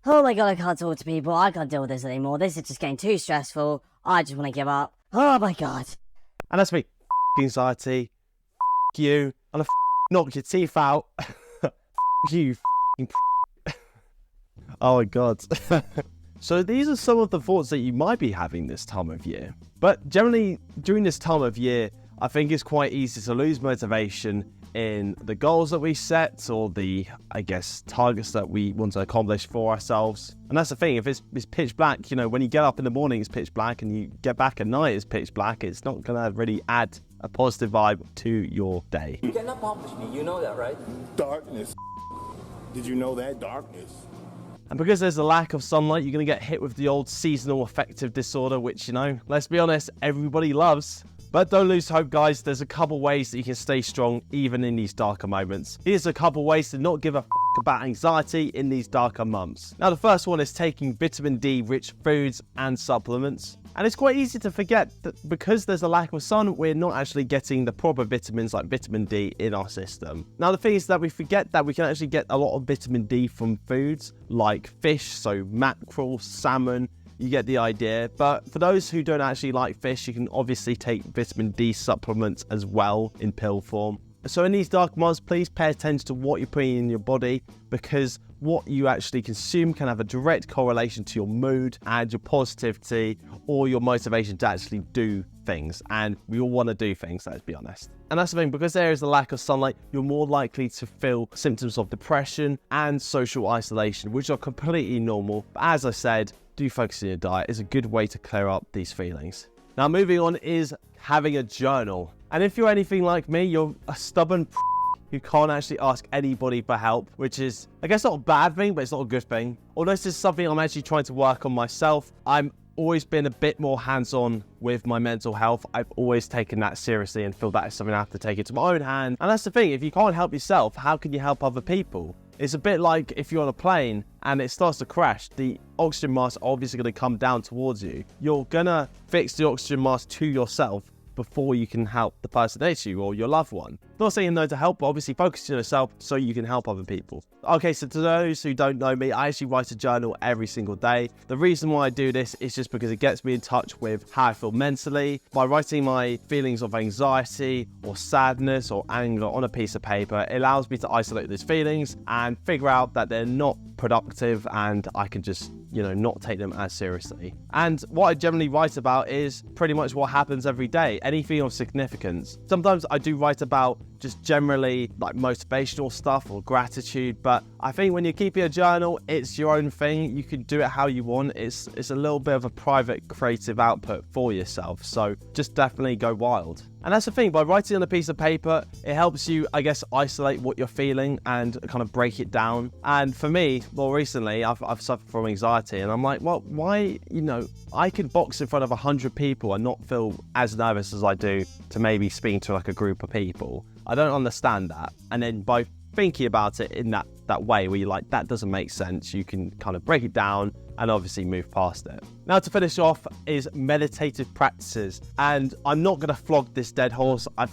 Oh my god, I can't talk to people. I can't deal with this anymore. This is just getting too stressful. I just want to give up. Oh my god. And that's me. Anxiety. You. And I knock your teeth out. You. Oh my god. So these are some of the thoughts that you might be having this time of year. But generally, during this time of year, I think it's quite easy to lose motivation in the goals that we set or the, I guess, targets that we want to accomplish for ourselves. And that's the thing, if it's pitch black, you know, when you get up in the morning, it's pitch black, and you get back at night, it's pitch black, it's not going to really add a positive vibe to your day. You cannot punish me, you know that, right? Darkness. Did you know that? Darkness. And because there's a lack of sunlight, you're going to get hit with the old seasonal affective disorder, which, you know, let's be honest, everybody loves. But don't lose hope, guys. There's a couple ways that you can stay strong even in these darker moments. Here's a couple ways to not give a about anxiety in these darker months. Now, the first one is taking vitamin D rich foods and supplements. And it's quite easy to forget that because there's a lack of sun, we're not actually getting the proper vitamins like vitamin D in our system. Now, the thing is that we forget that we can actually get a lot of vitamin D from foods like fish, so mackerel, salmon. You get the idea. But for those who don't actually like fish, you can obviously take vitamin D supplements as well in pill form. So in these dark months, please pay attention to what you're putting in your body, because what you actually consume can have a direct correlation to your mood and your positivity or your motivation to actually do things. And we all want to do things, let's be honest. And that's the thing, because there is a lack of sunlight, you're more likely to feel symptoms of depression and social isolation, which are completely normal. But as I said, do focus on your diet. It's a good way to clear up these feelings. Now, moving on is having a journal. And if you're anything like me, you're a stubborn who can't actually ask anybody for help, which is, I guess, not a bad thing, but it's not a good thing. Although this is something I'm actually trying to work on myself. I'm always been a bit more hands-on with my mental health. I've always taken that seriously and feel that is something I have to take into my own hand. And that's the thing, if you can't help yourself, how can you help other people? It's a bit like if you're on a plane and it starts to crash, the oxygen mask are obviously going to come down towards you. You're going to fix the oxygen mask to yourself before you can help the person next to you or your loved one. Not saying no to help, but obviously focus on yourself so you can help other people. Okay, so to those who don't know me, I actually write a journal every single day. The reason why I do this is just because it gets me in touch with how I feel mentally. By writing my feelings of anxiety or sadness or anger on a piece of paper, it allows me to isolate these feelings and figure out that they're not productive and I can just, you know, not take them as seriously. And what I generally write about is pretty much what happens every day, anything of significance. Sometimes I do write about just generally like motivational stuff or gratitude, but I think when you're keeping a journal, it's your own thing. You can do it how you want. It's a little bit of a private creative output for yourself, so just definitely go wild. And that's the thing, by writing on a piece of paper, it helps you, I guess, isolate what you're feeling and kind of break it down. And for me, more recently, I've suffered from anxiety, and I'm like, well, why, you know, I could box in front of 100 people and not feel as nervous as I do to maybe speaking to like a group of people. I don't understand that. And then by thinking about it in that way where you're like, that doesn't make sense, you can kind of break it down and obviously move past it. Now, to finish off is meditative practices. And I'm not going to flog this dead horse. I've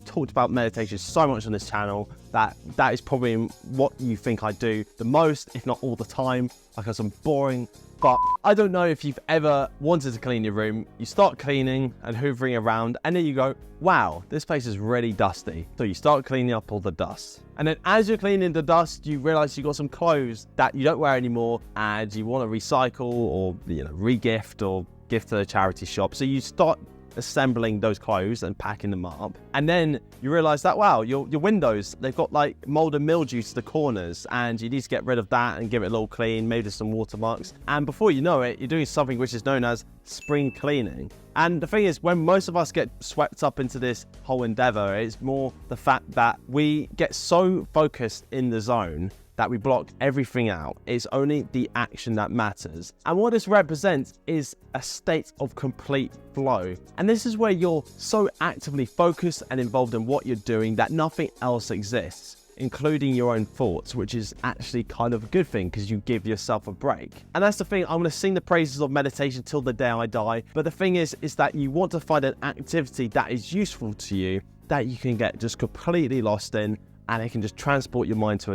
talked about meditation so much on this channel that is probably what you think I do the most, if not all the time, because I'm boring. But I don't know if you've ever wanted to clean your room. You start cleaning and hoovering around, and then you go, wow, this place is really dusty. So you start cleaning up all the dust. And then as you're cleaning the dust, you realize you've got some clothes that you don't wear anymore and you want to recycle or, you know, re-gift or gift to a charity shop. So you start assembling those clothes and packing them up, and then you realize that, wow, your windows, they've got like mold and mildew to the corners, and you need to get rid of that and give it a little clean, maybe some watermarks. And before you know it, you're doing something which is known as spring cleaning. And the thing is, when most of us get swept up into this whole endeavor, it's more the fact that we get so focused in the zone that we block everything out. It's only the action that matters. And what this represents is a state of complete flow. And this is where you're so actively focused and involved in what you're doing that nothing else exists, including your own thoughts, which is actually kind of a good thing because you give yourself a break. And that's the thing, I'm going to sing the praises of meditation till the day I die. But the thing is that you want to find an activity that is useful to you, that you can get just completely lost in, and it can just transport your mind to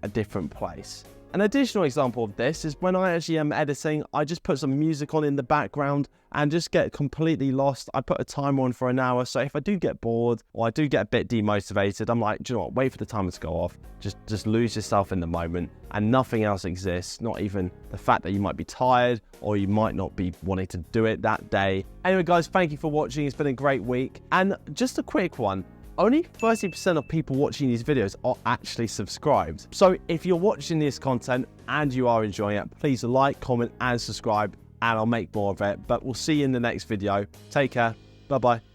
a different place. An additional example of this is when I actually am editing, I just put some music on in the background and just get completely lost. I put a timer on for an hour, so if I do get bored or I do get a bit demotivated, I'm like, do you know what, wait for the timer to go off. Just lose yourself in the moment, and nothing else exists, not even the fact that you might be tired or you might not be wanting to do it that day. Anyway guys, thank you for watching. It's been a great week. And just a quick one. Only 30% of people watching these videos are actually subscribed. So if you're watching this content and you are enjoying it, please like, comment, and subscribe, and I'll make more of it. But we'll see you in the next video. Take care. Bye-bye.